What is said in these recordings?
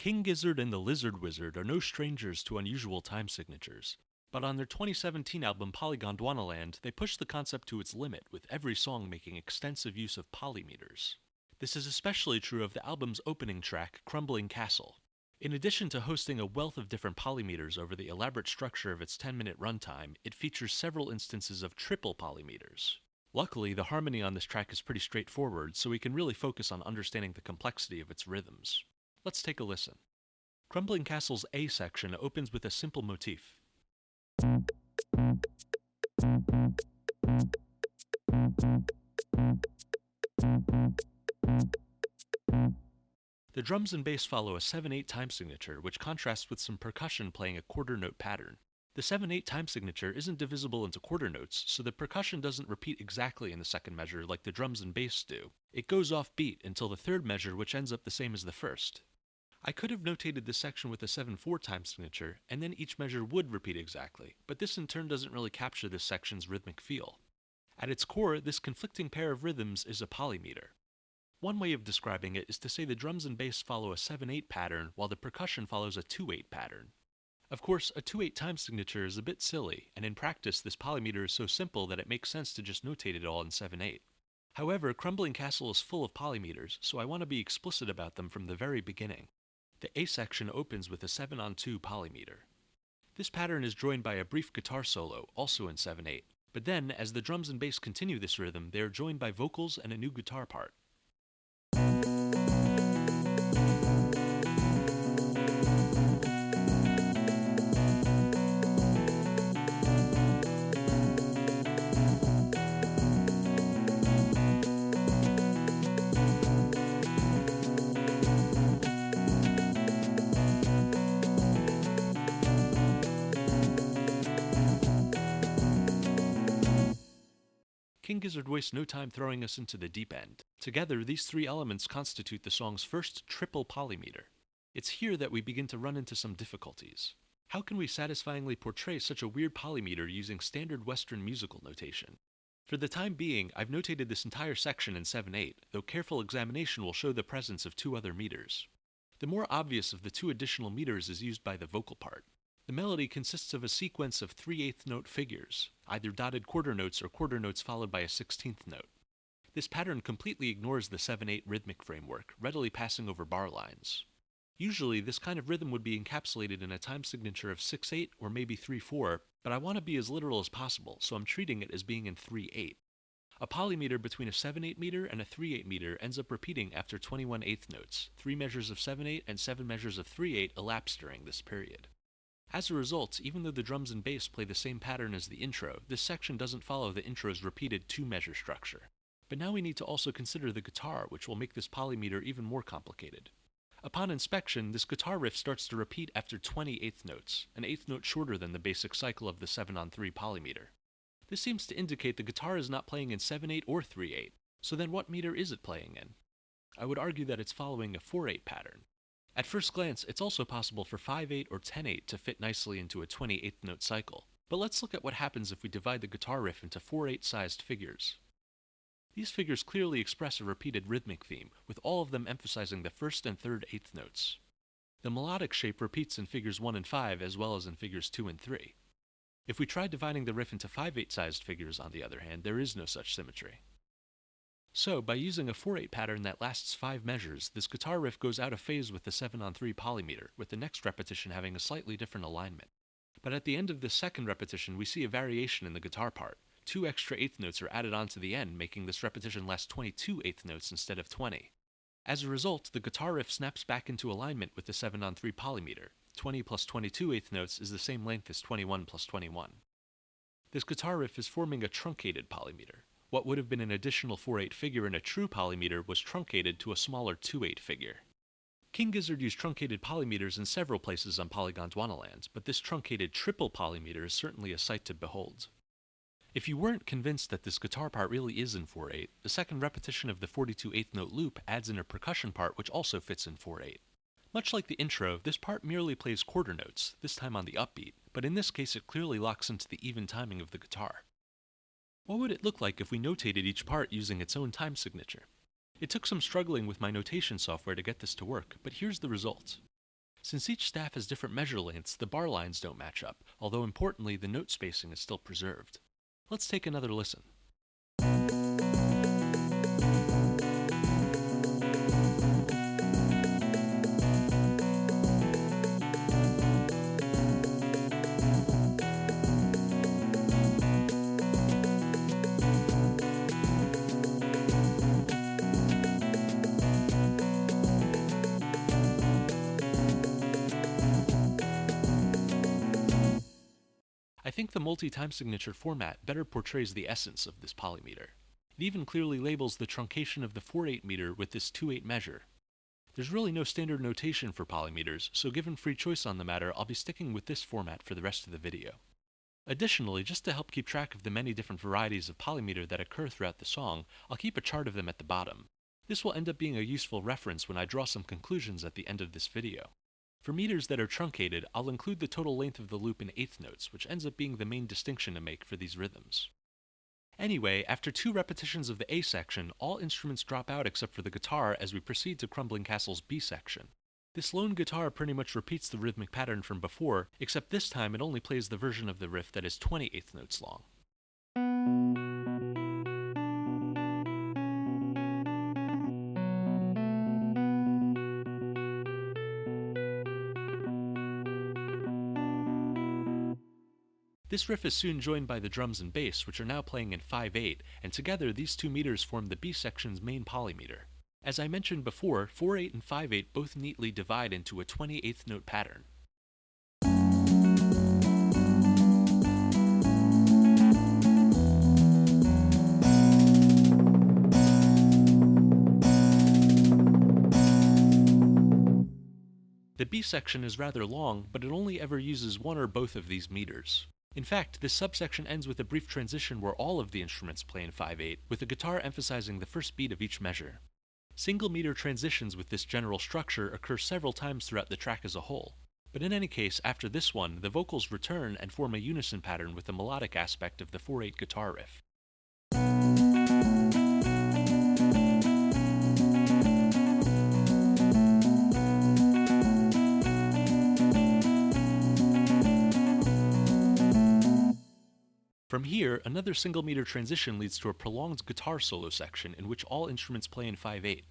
King Gizzard and the Lizard Wizard are no strangers to unusual time signatures, but on their 2017 album Polygondwanaland, they pushed the concept to its limit, with every song making extensive use of polymeters. This is especially true of the album's opening track, Crumbling Castle. In addition to hosting a wealth of different polymeters over the elaborate structure of its 10-minute runtime, it features several instances of triple polymeters. Luckily, the harmony on this track is pretty straightforward, so we can really focus on understanding the complexity of its rhythms. Let's take a listen. Crumbling Castle's A section opens with a simple motif. The drums and bass follow a 7/8 time signature, which contrasts with some percussion playing a quarter note pattern. The 7/8 time signature isn't divisible into quarter notes, so the percussion doesn't repeat exactly in the second measure like the drums and bass do. It goes off beat until the third measure, which ends up the same as the first. I could have notated this section with a 7/4 time signature, and then each measure would repeat exactly, but this in turn doesn't really capture this section's rhythmic feel. At its core, this conflicting pair of rhythms is a polymeter. One way of describing it is to say the drums and bass follow a 7/8 pattern, while the percussion follows a 2/8 pattern. Of course, a 2/8 time signature is a bit silly, and in practice this polymeter is so simple that it makes sense to just notate it all in 7/8. However, Crumbling Castle is full of polymeters, so I want to be explicit about them from the very beginning. The A section opens with a 7/2 polymeter. This pattern is joined by a brief guitar solo, also in 7/8, but then, as the drums and bass continue this rhythm, they are joined by vocals and a new guitar part. King Gizzard wastes no time throwing us into the deep end. Together, these three elements constitute the song's first triple polymeter. It's here that we begin to run into some difficulties. How can we satisfyingly portray such a weird polymeter using standard Western musical notation? For the time being, I've notated this entire section in 7/8, though careful examination will show the presence of two other meters. The more obvious of the two additional meters is used by the vocal part. The melody consists of a sequence of 3/8 note figures, either dotted quarter notes or quarter notes followed by a 16th note. This pattern completely ignores the 7/8 rhythmic framework, readily passing over bar lines. Usually, this kind of rhythm would be encapsulated in a time signature of 6/8 or maybe 3/4, but I want to be as literal as possible, so I'm treating it as being in 3/8. A polymeter between a 7/8 meter and a 3/8 meter ends up repeating after 21/8 notes. 3 measures of 7/8 and 7 measures of 3/8 elapse during this period. As a result, even though the drums and bass play the same pattern as the intro, this section doesn't follow the intro's repeated 2-measure structure. But now we need to also consider the guitar, which will make this polymeter even more complicated. Upon inspection, this guitar riff starts to repeat after 20/8 notes, an eighth note shorter than the basic cycle of the 7/3 polymeter. This seems to indicate the guitar is not playing in 7/8 or 3/8, so then what meter is it playing in? I would argue that it's following a 4/8 pattern. At first glance, it's also possible for 5/8 or 10/8 to fit nicely into a 28th note cycle, but let's look at what happens if we divide the guitar riff into 4/8 sized figures. These figures clearly express a repeated rhythmic theme, with all of them emphasizing the first and third eighth notes. The melodic shape repeats in figures 1 and 5 as well as in figures 2 and 3. If we try dividing the riff into 5/8 sized figures, on the other hand, there is no such symmetry. So, by using a 4/8 pattern that lasts 5 measures, this guitar riff goes out of phase with the 7/3 polymeter, with the next repetition having a slightly different alignment. But at the end of this second repetition, we see a variation in the guitar part. 2 extra eighth notes are added on to the end, making this repetition last 22 eighth notes instead of 20. As a result, the guitar riff snaps back into alignment with the 7/3 polymeter. 20 plus 22 eighth notes is the same length as 21 plus 21. This guitar riff is forming a truncated polymeter. What would have been an additional 4/8 figure in a true polymeter was truncated to a smaller 2/8 figure. King Gizzard used truncated polymeters in several places on Polygondwanaland, but this truncated triple polymeter is certainly a sight to behold. If you weren't convinced that this guitar part really is in 4/8, the second repetition of the 42 eighth note loop adds in a percussion part which also fits in 4/8. Much like the intro, this part merely plays quarter notes, this time on the upbeat, but in this case it clearly locks into the even timing of the guitar. What would it look like if we notated each part using its own time signature? It took some struggling with my notation software to get this to work, but here's the result. Since each staff has different measure lengths, the bar lines don't match up, although importantly the note spacing is still preserved. Let's take another listen. I think the multi-time signature format better portrays the essence of this polymeter. It even clearly labels the truncation of the 4/8 meter with this 2/8 measure. There's really no standard notation for polymeters, so given free choice on the matter, I'll be sticking with this format for the rest of the video. Additionally, just to help keep track of the many different varieties of polymeter that occur throughout the song, I'll keep a chart of them at the bottom. This will end up being a useful reference when I draw some conclusions at the end of this video. For meters that are truncated, I'll include the total length of the loop in eighth notes, which ends up being the main distinction to make for these rhythms. Anyway, after 2 repetitions of the A section, all instruments drop out except for the guitar as we proceed to Crumbling Castle's B section. This lone guitar pretty much repeats the rhythmic pattern from before, except this time it only plays the version of the riff that is 28th notes long. This riff is soon joined by the drums and bass, which are now playing in 5/8, and together these 2 meters form the B section's main polymeter. As I mentioned before, 4/8 and 5/8 both neatly divide into a 28th note pattern. The B section is rather long, but it only ever uses one or both of these meters. In fact, this subsection ends with a brief transition where all of the instruments play in 5/8, with the guitar emphasizing the first beat of each measure. Single meter transitions with this general structure occur several times throughout the track as a whole. But in any case, after this one, the vocals return and form a unison pattern with the melodic aspect of the 4/8 guitar riff. From here, another single meter transition leads to a prolonged guitar solo section in which all instruments play in 5/8.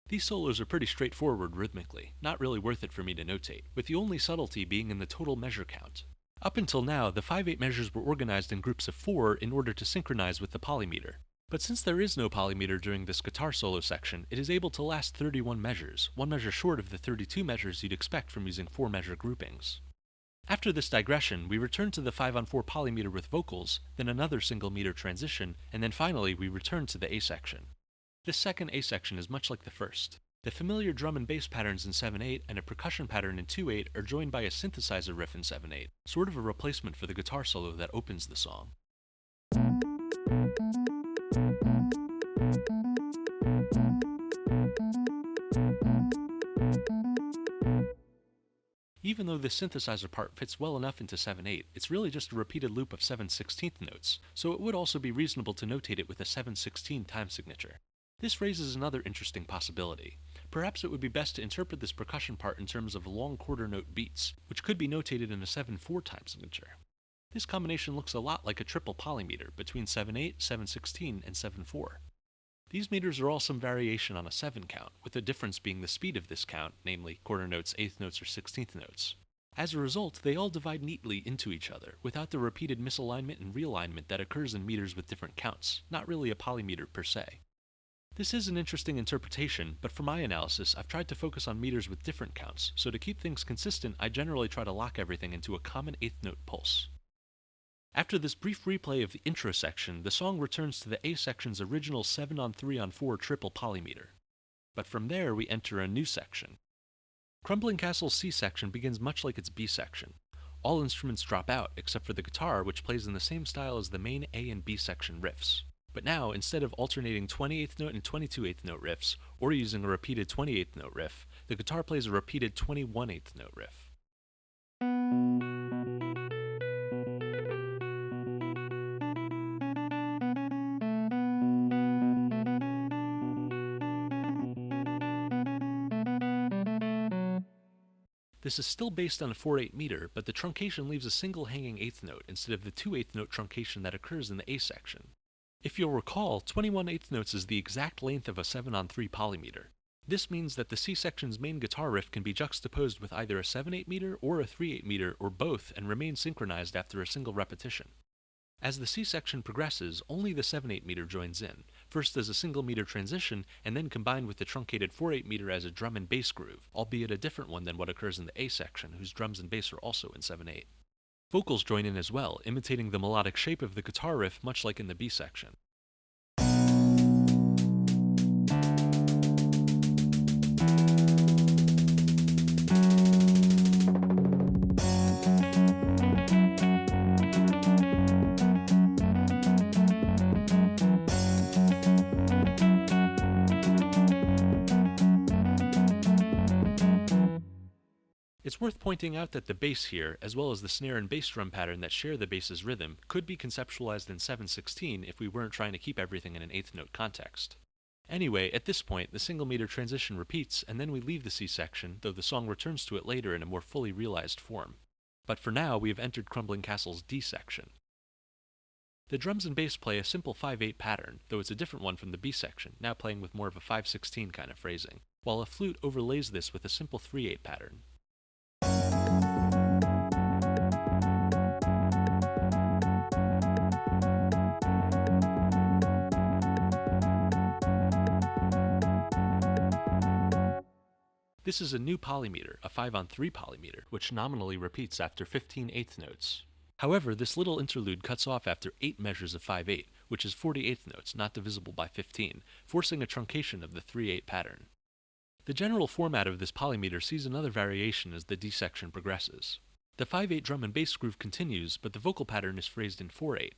These solos are pretty straightforward rhythmically, not really worth it for me to notate, with the only subtlety being in the total measure count. Up until now, the 5/8 measures were organized in groups of 4 in order to synchronize with the polymeter. But since there is no polymeter during this guitar solo section, it is able to last 31 measures, one measure short of the 32 measures you'd expect from using 4-measure groupings. After this digression, we return to the 5/4 polymeter with vocals, then another single meter transition, and then finally we return to the A section. This second A section is much like the first. The familiar drum and bass patterns in 7/8 and a percussion pattern in 2/8 are joined by a synthesizer riff in 7/8, sort of a replacement for the guitar solo that opens the song. Even though the synthesizer part fits well enough into 7/8, it's really just a repeated loop of 7/16 notes, so it would also be reasonable to notate it with a 7/16 time signature. This raises another interesting possibility. Perhaps it would be best to interpret this percussion part in terms of long quarter note beats, which could be notated in a 7/4 time signature. This combination looks a lot like a triple polymeter between 7/8, 7/16, and 7/4. These meters are all some variation on a 7 count, with the difference being the speed of this count, namely quarter notes, eighth notes, or 16th notes. As a result, they all divide neatly into each other, without the repeated misalignment and realignment that occurs in meters with different counts, not really a polymeter per se. This is an interesting interpretation, but for my analysis, I've tried to focus on meters with different counts, so to keep things consistent, I generally try to lock everything into a common eighth note pulse. After this brief replay of the intro section, the song returns to the A section's original 7/3/4 triple polymeter. But from there, we enter a new section. Crumbling Castle's C section begins much like its B section. All instruments drop out, except for the guitar, which plays in the same style as the main A and B section riffs. But now, instead of alternating 28th note and 22/8 note riffs, or using a repeated 28th note riff, the guitar plays a repeated 21/8 note riff. This is still based on a 4/8 meter, but the truncation leaves a single hanging eighth note instead of the 2/8 note truncation that occurs in the A section. If you'll recall, 21/8 notes is the exact length of a 7/3 polymeter. This means that the C section's main guitar riff can be juxtaposed with either a 7/8 meter or a 3/8 meter or both and remain synchronized after a single repetition. As the C section progresses, only the 7/8 meter joins in, first as a single meter transition and then combined with the truncated 4/8 meter as a drum and bass groove, albeit a different one than what occurs in the A section, whose drums and bass are also in 7/8. Vocals join in as well, imitating the melodic shape of the guitar riff much like in the B section. It's worth pointing out that the bass here, as well as the snare and bass drum pattern that share the bass's rhythm, could be conceptualized in 7/16 if we weren't trying to keep everything in an eighth note context. Anyway, at this point, the single meter transition repeats, and then we leave the C section, though the song returns to it later in a more fully realized form. But for now, we have entered Crumbling Castle's D section. The drums and bass play a simple 5/8 pattern, though it's a different one from the B section, now playing with more of a 5/16 kind of phrasing, while a flute overlays this with a simple 3/8 pattern. This is a new polymeter, a 5/3 polymeter, which nominally repeats after 15 eighth notes. However, this little interlude cuts off after 8 measures of 5/8, which is 48th notes, not divisible by 15, forcing a truncation of the 3/8 pattern. The general format of this polymeter sees another variation as the D section progresses. The 5/8 drum and bass groove continues, but the vocal pattern is phrased in 4/8.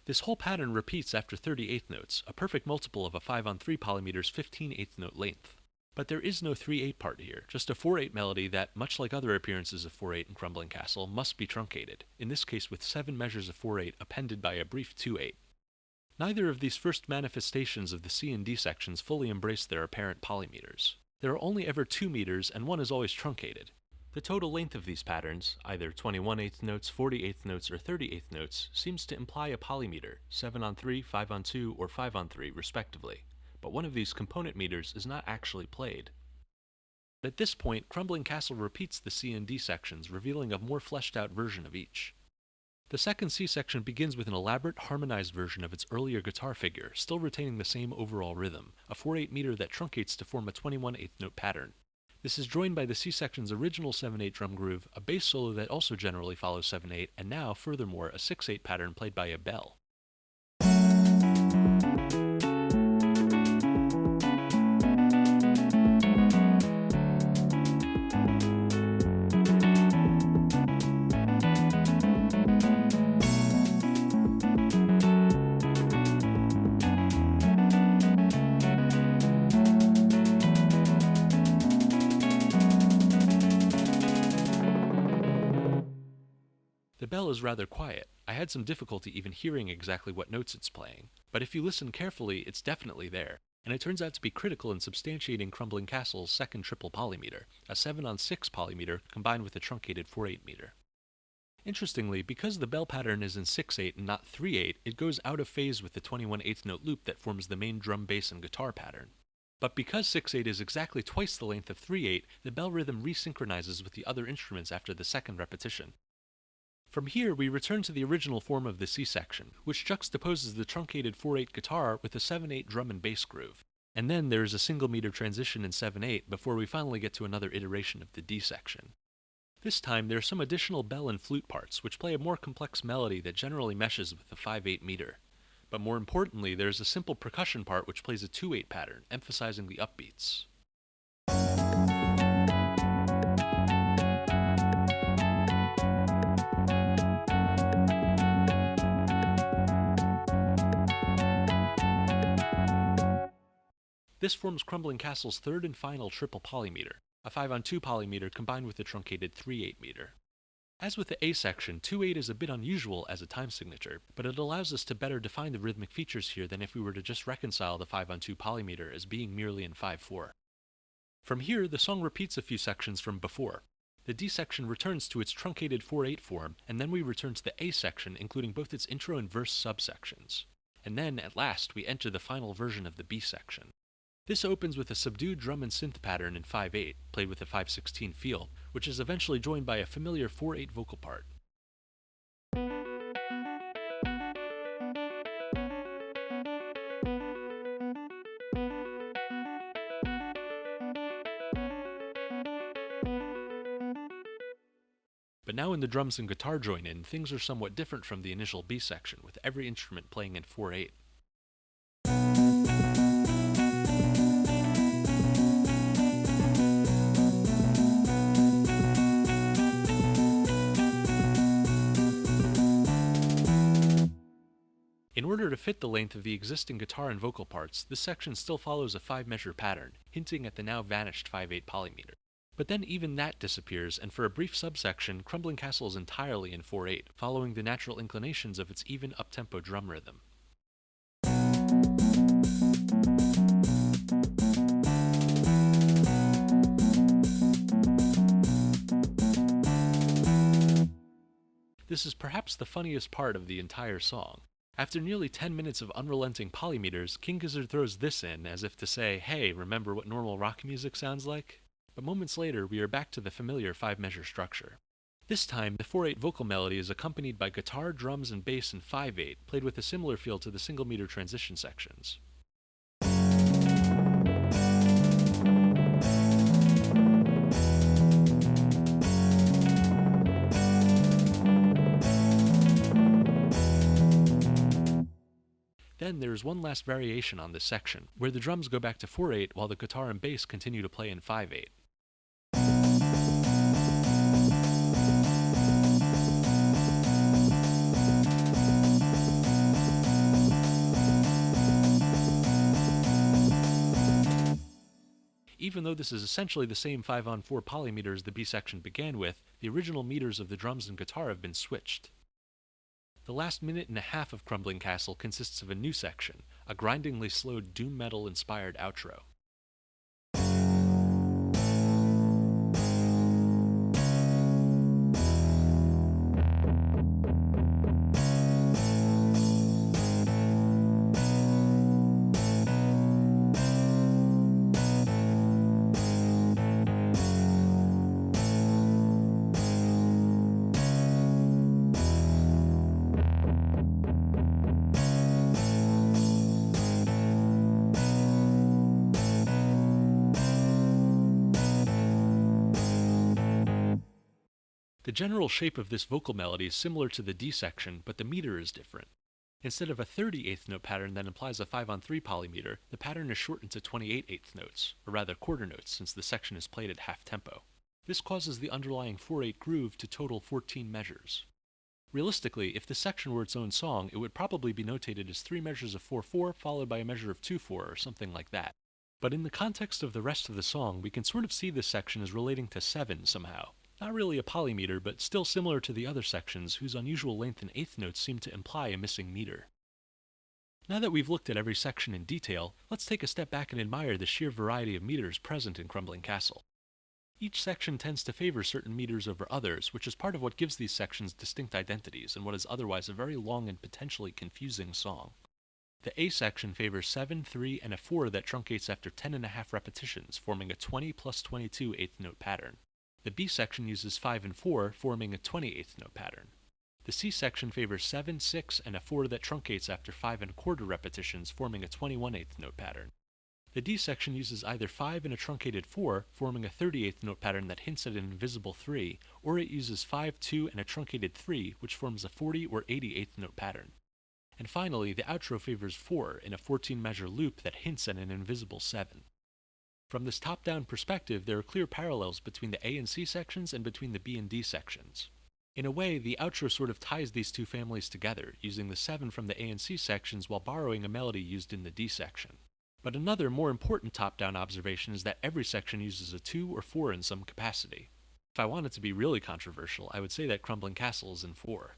This whole pattern repeats after 38th notes, a perfect multiple of a 5/3 polymeter's 15/8 note length. But there is no 3/8 part here, just a 4/8 melody that, much like other appearances of 4/8 in Crumbling Castle, must be truncated, in this case with 7 measures of 4/8 appended by a brief 2/8. Neither of these first manifestations of the C and D sections fully embrace their apparent polymeters. There are only ever 2 meters, and one is always truncated. The total length of these patterns, either 21/8 notes, 48th notes, or 38th notes, seems to imply a polymeter, 7/3, 5/2, or 5/3 respectively, but one of these component meters is not actually played. At this point, Crumbling Castle repeats the C and D sections, revealing a more fleshed out version of each. The second C section begins with an elaborate harmonized version of its earlier guitar figure, still retaining the same overall rhythm, a 4/8 meter that truncates to form a 21/8 note pattern. This is joined by the C section's original 7/8 drum groove, a bass solo that also generally follows 7/8, and now, furthermore, a 6/8 pattern played by a bell. The bell is rather quiet. I had some difficulty even hearing exactly what notes it's playing, but if you listen carefully, it's definitely there, and it turns out to be critical in substantiating Crumbling Castle's second triple polymeter, a 7/6 polymeter combined with a truncated 4/8 meter. Interestingly, because the bell pattern is in 6/8 and not 3/8, it goes out of phase with the 21/8 note loop that forms the main drum, bass, and guitar pattern. But because 6/8 is exactly twice the length of 3/8, the bell rhythm resynchronizes with the other instruments after the second repetition. From here, we return to the original form of the C section, which juxtaposes the truncated 4/8 guitar with a 7/8 drum and bass groove. And then there is a single meter transition in 7/8 before we finally get to another iteration of the D section. This time, there are some additional bell and flute parts, which play a more complex melody that generally meshes with the 5/8 meter. But more importantly, there is a simple percussion part which plays a 2/8 pattern, emphasizing the upbeats. This forms Crumbling Castle's third and final triple polymeter, a 5-on-2 polymeter combined with a truncated 3/8 meter. As with the A section, 2/8 is a bit unusual as a time signature, but it allows us to better define the rhythmic features here than if we were to just reconcile the 5-on-2 polymeter as being merely in 5/4. From here, the song repeats a few sections from before. The D section returns to its truncated 4/8 form, and then we return to the A section, including both its intro and verse subsections. And then, at last, we enter the final version of the B section. This opens with a subdued drum and synth pattern in 5/8, played with a 5/16 feel, which is eventually joined by a familiar 4/8 vocal part. But now when the drums and guitar join in, things are somewhat different from the initial B section, with every instrument playing in 4/8. In order to fit the length of the existing guitar and vocal parts, this section still follows a 5-measure pattern, hinting at the now vanished 5/8 polymeter. But then even that disappears, and for a brief subsection, Crumbling Castle is entirely in 4/8, following the natural inclinations of its even up-tempo drum rhythm. This is perhaps the funniest part of the entire song. After nearly 10 minutes of unrelenting polymeters, King Gizzard throws this in as if to say, hey, remember what normal rock music sounds like? But moments later, we are back to the familiar 5-measure structure. This time, the 4/8 vocal melody is accompanied by guitar, drums, and bass in 5/8, played with a similar feel to the single-meter transition sections. Then there is one last variation on this section, where the drums go back to 4/8 while the guitar and bass continue to play in 5/8. Even though this is essentially the same 5-on-4 polymeter as the B section began with, the original meters of the drums and guitar have been switched. The last minute and a half of Crumbling Castle consists of a new section, a grindingly slowed doom metal inspired outro. The general shape of this vocal melody is similar to the D section, but the meter is different. Instead of a 30/8 note pattern that implies a 5-on-3 polymeter, the pattern is shortened to 28/8 notes, or rather quarter notes since the section is played at half tempo. This causes the underlying 4/8 groove to total 14 measures. Realistically, if this section were its own song, it would probably be notated as 3 measures of 4/4 followed by a measure of 2/4 or something like that. But in the context of the rest of the song, we can sort of see this section as relating to 7 somehow. Not really a polymeter, but still similar to the other sections, whose unusual length and eighth notes seem to imply a missing meter. Now that we've looked at every section in detail, let's take a step back and admire the sheer variety of meters present in Crumbling Castle. Each section tends to favor certain meters over others, which is part of what gives these sections distinct identities in what is otherwise a very long and potentially confusing song. The A section favors 7, 3, and a 4 that truncates after 10.5 repetitions, forming a 20 plus 22 eighth note pattern. The B section uses 5 and 4, forming a 28th note pattern. The C section favors 7, 6, and a 4 that truncates after 5 1/4 repetitions, forming a 21/8 note pattern. The D section uses either 5 and a truncated 4, forming a 38th note pattern that hints at an invisible 3, or it uses 5, 2, and a truncated 3, which forms a 40 or 88th note pattern. And finally, the outro favors 4 in a 14-measure loop that hints at an invisible 7. From this top-down perspective, there are clear parallels between the A and C sections and between the B and D sections. In a way, the outro sort of ties these two families together, using the 7 from the A and C sections while borrowing a melody used in the D section. But another, more important top-down observation is that every section uses a 2 or 4 in some capacity. If I wanted to be really controversial, I would say that Crumbling Castle is in 4.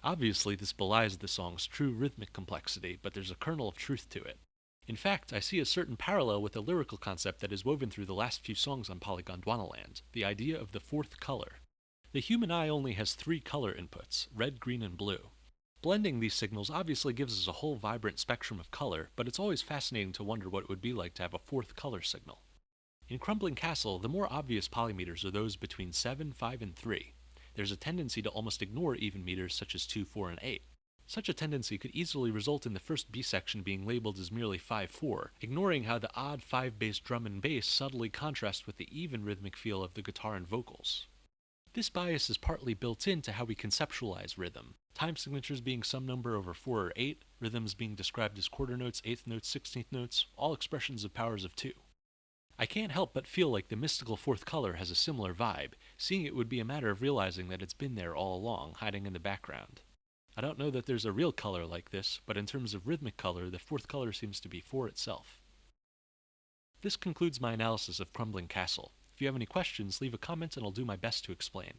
Obviously, this belies the song's true rhythmic complexity, but there's a kernel of truth to it. In fact, I see a certain parallel with a lyrical concept that is woven through the last few songs on Polygon Dwanaland, the idea of the fourth color. The human eye only has 3 color inputs, red, green, and blue. Blending these signals obviously gives us a whole vibrant spectrum of color, but it's always fascinating to wonder what it would be like to have a fourth color signal. In Crumbling Castle, the more obvious polymeters are those between 7, 5, and 3. There's a tendency to almost ignore even meters such as 2, 4, and 8. Such a tendency could easily result in the first B section being labeled as merely 5-4, ignoring how the odd 5-bass drum and bass subtly contrast with the even rhythmic feel of the guitar and vocals. This bias is partly built into how we conceptualize rhythm, time signatures being some number over 4 or 8, rhythms being described as quarter notes, eighth notes, 16th notes, all expressions of powers of 2. I can't help but feel like the mystical fourth color has a similar vibe, seeing it would be a matter of realizing that it's been there all along, hiding in the background. I don't know that there's a real color like this, but in terms of rhythmic color, the fourth color seems to be 4 itself. This concludes my analysis of Crumbling Castle. If you have any questions, leave a comment and I'll do my best to explain.